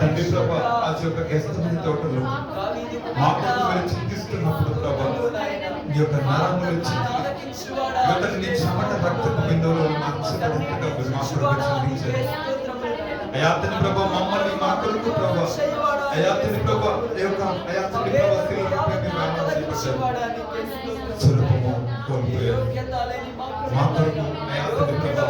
తండ్రి ప్రభా ఆ యొక్క గెస్తమని తోటలో మా కొరకు మీరు చింతిస్తున్నప్పుడు ప్రభా నీ యొక్క నరములు చింతి నీ చెమట రక్తపు బిందువులో మార్చబడినట్టుగా మా కొరకు చింతించారు. అయా తండ్రి ప్రభా మమ్మల్ని మా కొరకు ప్రభా అయా తండ్రి ప్రభా అయా తండ్రి ప్రభా సులభము కోల్పోయారు మా కొరకు అయా తండ్రి ప్రభా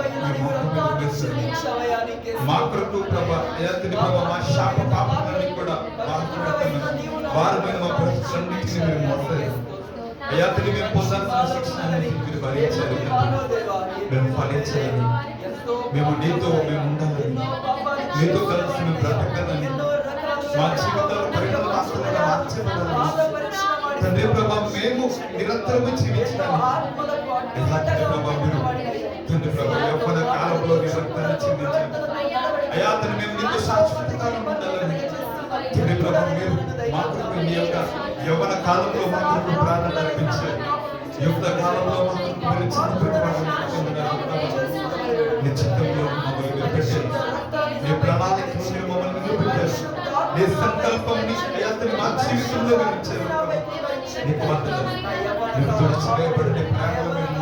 మా కొరకు ప్రభా అయా తండ్రి ప్రభా మా శాప పాపాలని కూడా వారి మీద మా ప్రతిష్ఠని మీరు మోసారు. అయా తండ్రి మేము పొందాల్సిన శిక్షణని మీరు భరించారు. మేము ఫలించాలని మేము నీతో మేము ఉండాలని నీతో కలిసి మేము బ్రతకాలని మా జీవితాలు పరిణామాత్మకంగా మార్చబడాలని తండ్రి ప్రభా మేము నిరంతరము జీవించడానికి ప్రభా మీరు తండ్రి ప్రభా యవ్వన కాలంలో నీ రక్తాన్ని చిందించండి. అయా తండ్రి మేము నీతో శాశ్వత కాలం ఉండాలని తండ్రి ప్రభా మీరు మా కొరకు నీ యొక్క యవ్వన కాలంలో మా కొరకు ప్రాణాలు అర్పించారు. యుక్త కాలంలో మా కొరకు మీరు నీ చిత్తంలో మమ్మల్ని నిలబెట్టారు. నీ ప్రణాళికలో మీరు మమ్మల్ని నిలబెట్టారు. నీ సంకల్పం అయా తండ్రి మా జీవితంలో వివరించారు. నీకు వందనాలు. మీరు తుడిచివేయబడిన ప్రేమలో మేము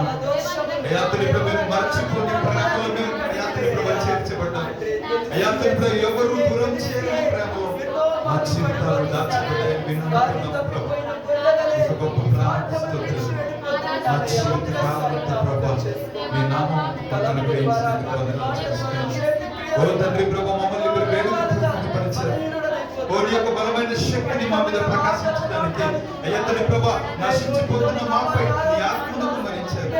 అయా తండ్రి ప్రభు మీరు మర్చిపోయిన ప్రేమలో మేము అయా తండ్రి ప్రభు చేర్చబడ్డారు. అయా తండ్రి ప్రభు ఎవరు దూరం చేయలేని ప్రేమలో మా జీవితాలు దాచబడ్డాయి. వినుకుంటున్నాం ప్రభు నీకు గొప్ప ప్రార్థిస్తున్నాం. మా జీవిత కాలంతో ప్రభు మీ నామం పక్కన గ్రహించినందుకు వందనాలు చేస్తున్నాం. ఓ తండ్రి ప్రభు మమ్మల్ని మీరు వేడుకపరిచారు. ఓ నీ యొక్క బలమైన శక్తిని మా మీద ప్రకాశించడానికి అయ్యా తండ్రి ప్రభా నశించిపోతున్న మాపై నీ ఆత్మను కుమ్మరించారు.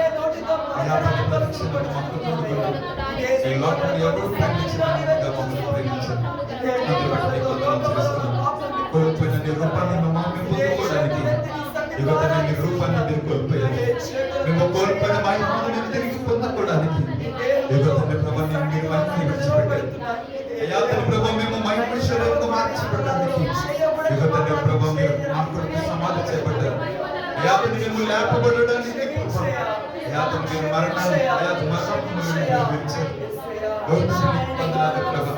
అయ్యా తండ్రి పరీక్షలను మా కుటుంబంలో ఈ లోకంలో ఎవరు ప్రేమించడానికి మమ్మల్ని ప్రేమించారు. అందుబట్టి వందనాలు చేస్తున్నాం. కోల్పోయిన నీ రూపాన్ని మమ్మల్ని పొందుకోవడానికి యువతని నీ రూపాన్ని మీరు కోల్పోయారు. మేము కోల్పోయిన మహిమను తిరిగి పొందుకోవడానికి యువతని ప్రభాన్ని మీరు మహిమని విడిచిపెట్టారు. అయ్యా తండ్రి ప్రభా మేము మహిమ శరీరంగా మార్చబడడానికి యువతని ప్రభా మీరు మా కొరకు సమాధి చేయబడ్డారు. అయ్యా తండ్రి మేము లేపబడడానికి అయ్యా తండ్రి మీరు మరణాన్ని అయ్యా మరణం విడిచారు. వందనాలు ప్రభా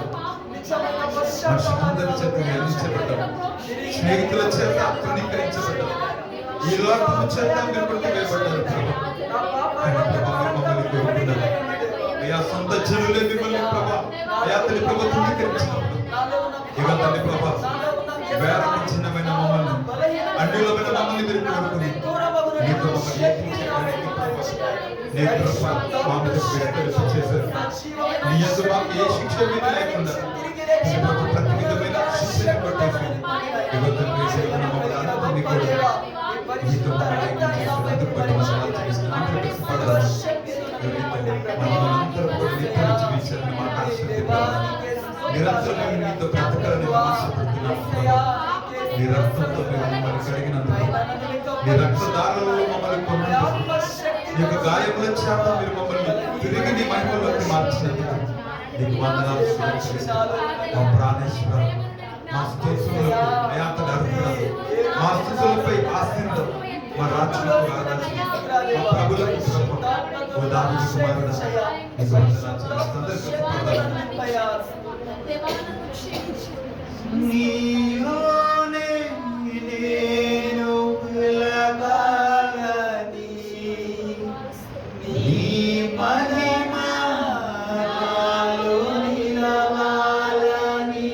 మనుషులందరి చేత నిలిచబడ్డాం. స్నేహితుల చేత తృణీకరించబడ్డాం. ఈ లోకము చేత మీరు కొట్టివేయబడ్డారు ప్రభా. మమ్మల్ని కోరుకున్నారు అయ్యా సొంత జనులే మిమ్మల్ని ప్రభా అయా తండ్రి ప్రభా తృణీకరించినప్పుడు ఇక తండ్రి ప్రభా వేరొక చిన్నమైన మమ్మల్ని అన్యులమైన మమ్మల్ని మీరు కోరుకుని నీతో మమ్మల్ని ఏకీకరించడానికి నీ ప్రభా మా మీద విడతలు చేశారు. నీ యందు మాకు ఏ శిక్ష మీద లేకుండా ప్రతి విధమైన శిక్షని కొట్టేసి ఇక తండ్రి సేవను మమ్మల్ని అనుకుని కూడా నీతో మమ్మల్ని ఏకీకరించినందుకు బట్టి వందనాలు చేస్తున్నాం. నిరంతరం నీతో బ్రతకాలని ఆశపడుతున్నాం. నీ రక్తంతో మమ్మల్ని కడిగినందుకు నీ రక్తదారులలో మమ్మల్ని పొందినందుకు నీ యొక్క గాయముల చేత మీరు మమ్మల్ని తిరిగి నీ మహిమలోకి మార్చినందుకు నీకు వందనాలు చెల్లిస్తున్నాం. మా ప్రాణేశ్వర మా స్తుతులకు అయాతన అర్పణలు మా స్తుతులపై ఆశీర్వాదం మా రాజ్యులకు రారాజు మా ప్రభులకు ప్రభు ఓ దావీదు కుమారుడా నీకు వందనాలు చెల్లిస్తున్నాం. నీలోనే నేను వెలగాలని నీ మహిమ నాలో నిలవాలని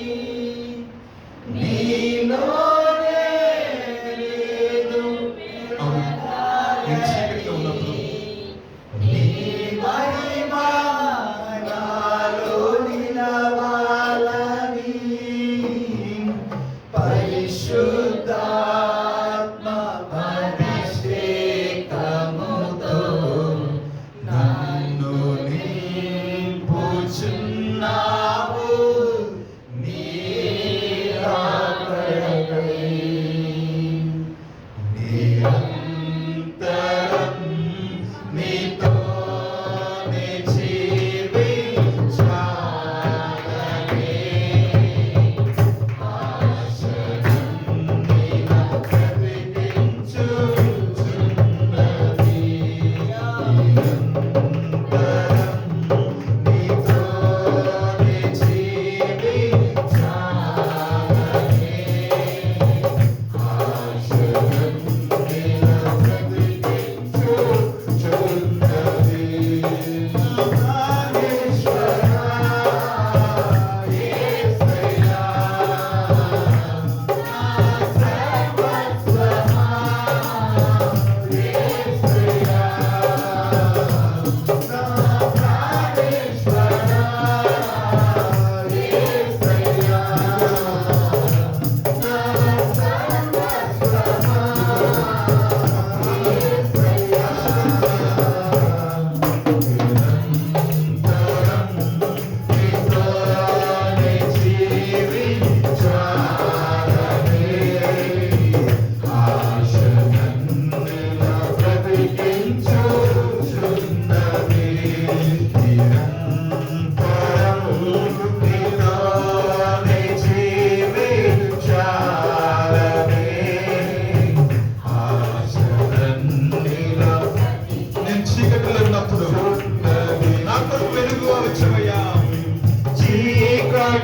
నీలోనే నేను చీకటిలో ఉన్నప్పుడు నీ మహిమ నాలో నిలవాలని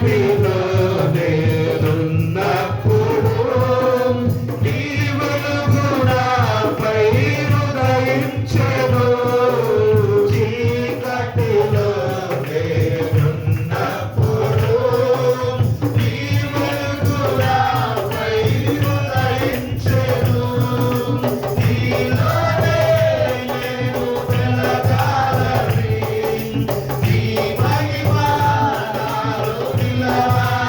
చీకటిలో నేనున్నప్పుడు నీ వెలుగు నాపై ఉదయించెను. చీకటిలో నేనున్నప్పుడు నీ వెలుగు నాపై ఉదయించెను. నీలోనే నేను వెలగాలని, నీ మహిమ నాలో నిలవాలి.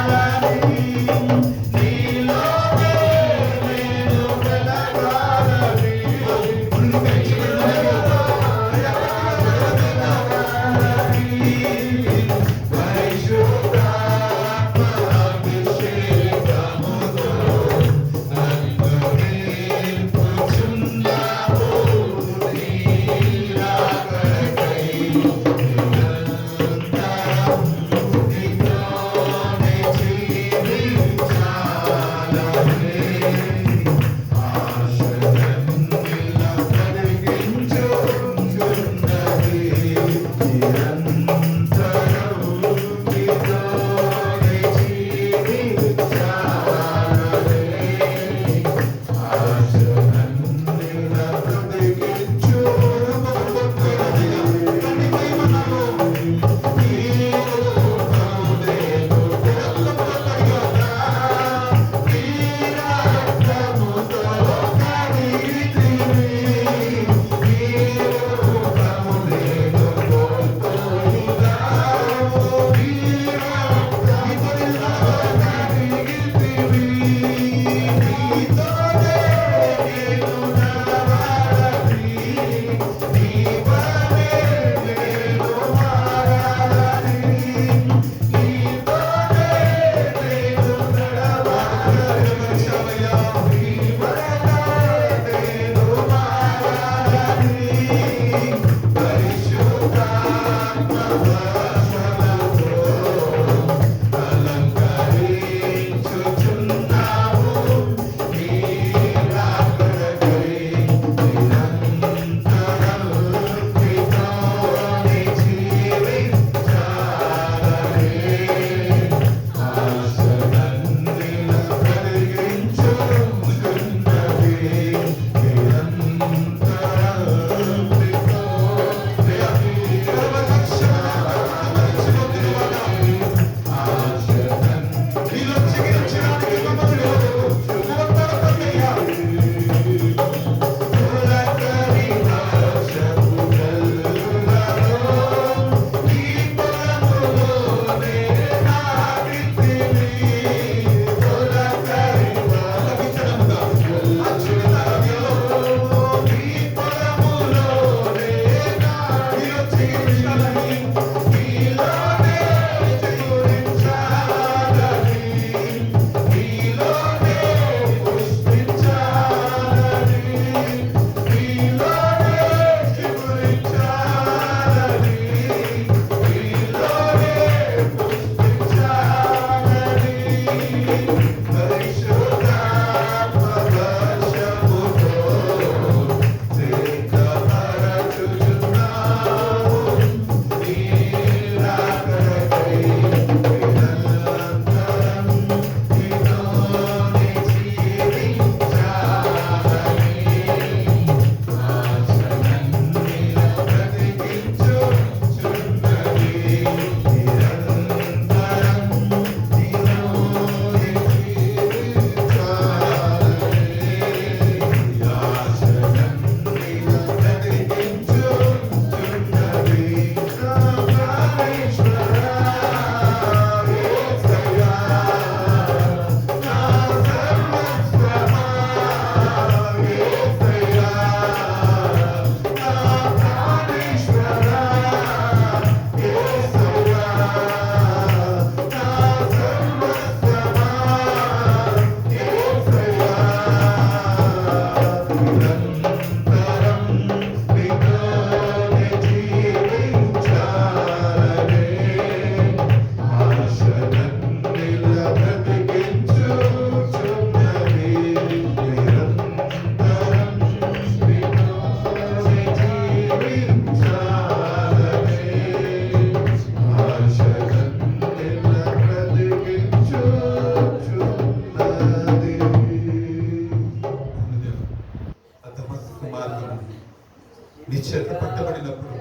చేత పట్టబడినప్పుడు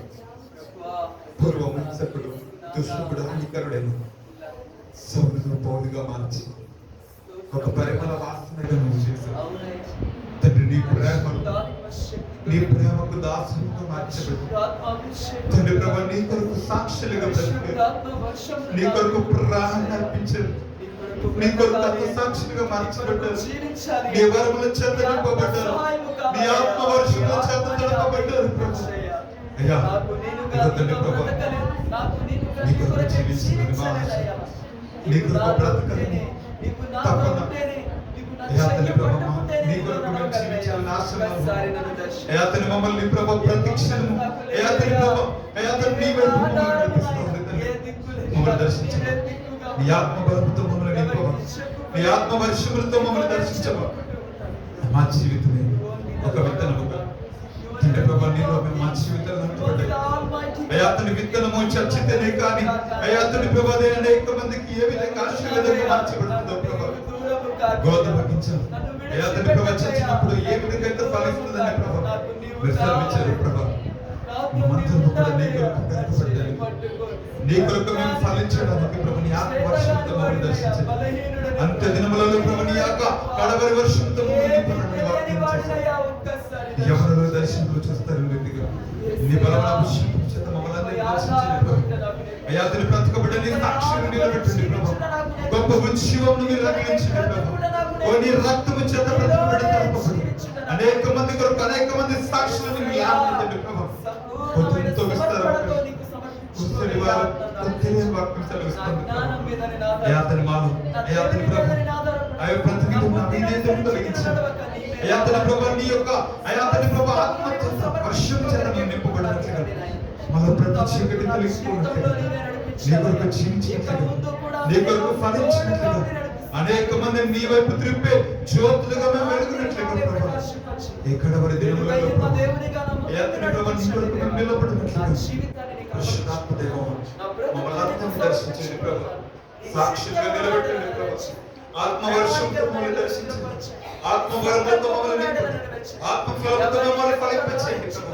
పూర్వం హింసకుడు దుష్టుడు హానికరుడైన సౌలును పౌలుగా మార్చి ఒక పరిమళ వాసనగా నువ్వు చేశావు. తండ్రి నీ ప్రేమకు దాసులుగా మార్చబడి తండ్రి ప్రభు నీ కొరకు సాక్షులుగా బ్రతికారు. నీ కొరకు ప్రాణాన్ని అర్పించారు. నీ కొరకు సాక్షులుగా మార్చబడ్డారు. నీ వరముల చేత నింపబడ్డారు. నీ ఆత్మ వర్షముల చేత తడపబడ్డారు. అయ్యా తండ్రి ప్రభు నీ కొరకు జీవించాలని మా ఆశ. నీ కొరకు బ్రతకాలని తపన. అయ్యా తండ్రి ప్రభు నీ కొరకు మేము జీవించాలని ఆశ. అయ్యా తండ్రి మమ్మల్ని ప్రభు ప్రతి క్షణము అయ్యా తండ్రి ప్రభు అయ్యా తండ్రి నీ వైపు మమ్మల్ని దర్శించండి. నీ ఆత్మ బలముతో మమ్మల్ని నింపవ. నీ ఆత్మ వర్షములతో మమ్మల్ని దర్శించవ. మా జీవితమే ఒక విత్తనముగా తండ్రి ప్రభు నీలో మేము మా జీవితాలు నాటబడ్డాయి. అయ్యా తండ్రి విత్తనము చచ్చితేనే కానీ అయ్యా తండ్రి ప్రభు అదే అనేక మందికి ఏ విధంగా ఆశీర్వాదంగా మార్చబడుతుందో ప్రభు గోధుమ గింజలు అయ్యా తండ్రి ప్రభు చచ్చినప్పుడు ఏ విధంగా అయితే ఫలిస్తుందని ప్రభు విచారించారు ప్రభు. మేమందరము కూడా నీ కొరకు కనపడ్డాము. నీ కొరకు మేము ఫలించడానికి ప్రభు నీ ఆత్మ వర్షంతో మమ్మల్ని దర్శించండి. అంత్య దినములలో ప్రభు నీ యొక్క కడవరి వర్షంతో మమ్మల్ని నింపండి. వాక్యం చేసి యవనులు దర్శనలు చూస్తారు. నీ బలమైన అభిషేకం చేత మమ్మల్ని అందరినీ దర్శించండి ప్రభు. అయ్యా తండ్రి బ్రతకబడ్డ నీ సాక్షిని నిలబెట్టండి ప్రభు. గొప్ప ఉజ్జీవమును మీరు రగిలించండి ప్రభు. ఓ నీ రక్తము చేత బ్రతకబడ్డ అనేక మంది కొరకు అనేక మంది సాక్షులను మీ ఆనందించండి ప్రభు. ఎంతో విస్తారమైన కుస్తరి వారు తెలియని వాక్యం సెలవిస్తుంది. అయ్యా తండ్రి మాలో అయ్యా తండ్రి ప్రభు అయ్యా ప్రతిదినం నా విధేయతను తొలగించండి. అయ్యా తండ్రి ప్రభు నీ యొక్క అయ్యా తండ్రి ప్రభు ఆత్మతో వర్షం చేత మేము నింపబడినట్లుగా మాలో ప్రతి చీకటి తొలగిపోయినట్లుగా నీ కొరకు జీవించినట్లుగా నీ కొరకు ఫలించినట్లుగా అనేక మంది నీ వైపు త్రిప్పే జ్యోతులుగా మేము వెలుగునట్లుగా ప్రభు ఎక్కడ వరి దేవులలో అయ్యా తండ్రి ప్రభు నీ కొరకు మేము నిలబడినట్లుగా పరిశుద్ధాత్మ దేవా మమ్మల్ని అందరినీ దర్శించండి ప్రభు. సాక్షులుగా నిలబెట్టండి ప్రభు. ఆత్మవర్షంతో మమ్మల్ని దర్శించండి. ఆత్మవరములతో మమ్మల్ని నింపండి. ఆత్మఫలముతో మమ్మల్ని ఫలింపచేయండి ప్రభు.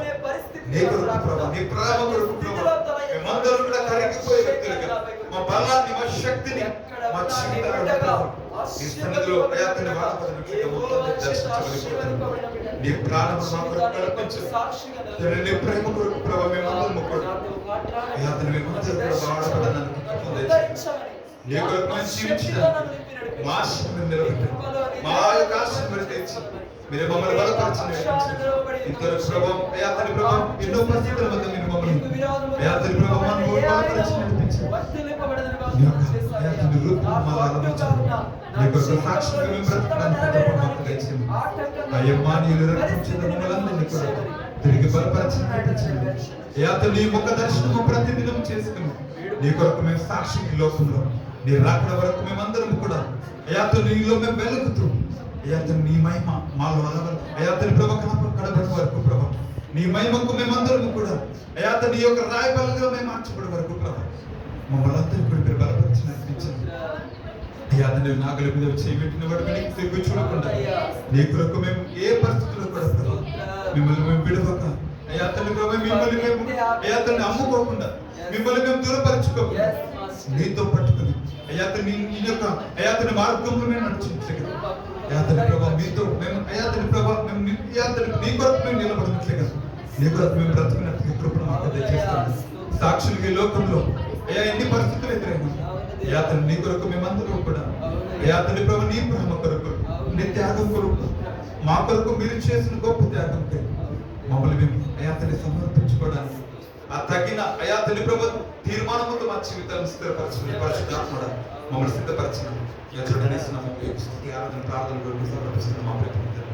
నీ కొరకు ప్రభు నీ ప్రేమ కొరకు ప్రభు మేమందరం కూడా కరిగిపోయే వ్యక్తులుగా మా బలాన్ని మా శక్తిని మా జీవితాలను ప్రభు నీ సన్నిధిలో అయ్యా తండ్రి వాడబడినట్లుగా మొత్తం దర్శించగలిగిపోతున్నాము. నీ ప్రాణము మా కొరకు అర్పించు తండ్రి. నీ ప్రేమ కొరకు ప్రభు మేమందరం కూడా అయ్యా తండ్రి మేమందరం కూడా వాడబడడానికి కృప దయచేయండి. నీ కొరకు మేము జీవించడానికి మా ఆశను నిలబెట్టండి. మా యొక్క ఆశను మీరు తెచ్చి మీరు మమ్మల్ని బలపరచండి. ఇంతవరకు ప్రభు అయ్యా తండ్రి ప్రభు ఎన్నో పరిస్థితుల మధ్య మీరు మమ్మల్ని అయ్యా తండ్రి ప్రభు మనము బలపరచి నడిపించండి. అయ్యా తండ్రి రూపం మా ఆలోచించండి. నీ కొరకు సాక్షిగా మేము బ్రతకడానికి కృప మాకు దయచేయండి. అయ్యమ్మా నీళ్ళు రక్షించిన మమ్మల్ని కూడా తిరిగి బలపరచి నడిపించండి. అయ్యా తండ్రి నీ ముఖ దర్శనము ప్రతిదినం చేసుకుని నీ కొరకు మేము సాక్షి లోకంలో నీ రాకడ వరకు మేమందరం కూడా అయ్యా తండ్రి నీలో మేము వెలుగుతూ అయ్యా తండ్రి నీ మహిమ మాలో అలవల అయ్యా తండ్రి ప్రభు కడబడి వరకు ప్రభు నీ మహిమకు మేమందరం కూడా అయ్యా తండ్రి నీ యొక్క రాయబలంగా మేము మార్చబడి వరకు ప్రభు మమ్మల్ని అందరూ కూడా మీరు బలపరిచి నడిపించండి. అయ్యా తండ్రి నాగలి మీద చేయబెట్టిన వాడు నీకు తిరిగి చూడకుండా నీ కొరకు మేము ఏ పరిస్థితుల్లో కూడా ప్రభు మిమ్మల్ని మేము విడవక అయ్యా తండ్రి ప్రభు మిమ్మల్ని మేము అయ్యా తండ్రి అమ్ముకోకుండా మిమ్మల్ని మేము దూరపరచుకోకుండా నీతో పట్టుకుని అయ్యా తండ్రి నీ యొక్క అయ్యా తండ్రి మార్గంలో మేము నడిచించగలం. అయ్యా తండ్రి ప్రభు మీతో మేము అయ్యా తండ్రి ప్రభు మేము అయ్యా తండ్రి నీ కొరకు మేము నిలబడినట్లుగా నీ కొరకు మేము బ్రతుకున్నట్లుగా కృపను మాకు దయచేస్తాను. సాక్షులకి ఈ లోకంలో అయ్యా ఎన్ని పరిస్థితులు ఎదురైనా అయ్యా తండ్రి నీ కొరకు మేమందరం కూడా అయ్యా తండ్రి ప్రభు నీ ప్రేమ కొరకు నీ త్యాగం కొరకు మా కొరకు మీరు చేసిన గొప్ప త్యాగం మమ్మల్ని మేము అయ్యా తండ్రి సమర్పించుకోవడానికి ఆ తగిన అయ్యా తండ్రి ప్రభు తీర్మానముతో మా జీవితాలను స్థిరపరచండి. పరిశుద్ధాత్మ మమ్మల్ని సిద్ధపరచండి. ప్రార్థన సమర్పిస్తున్నాం మా ప్రభుత్వం.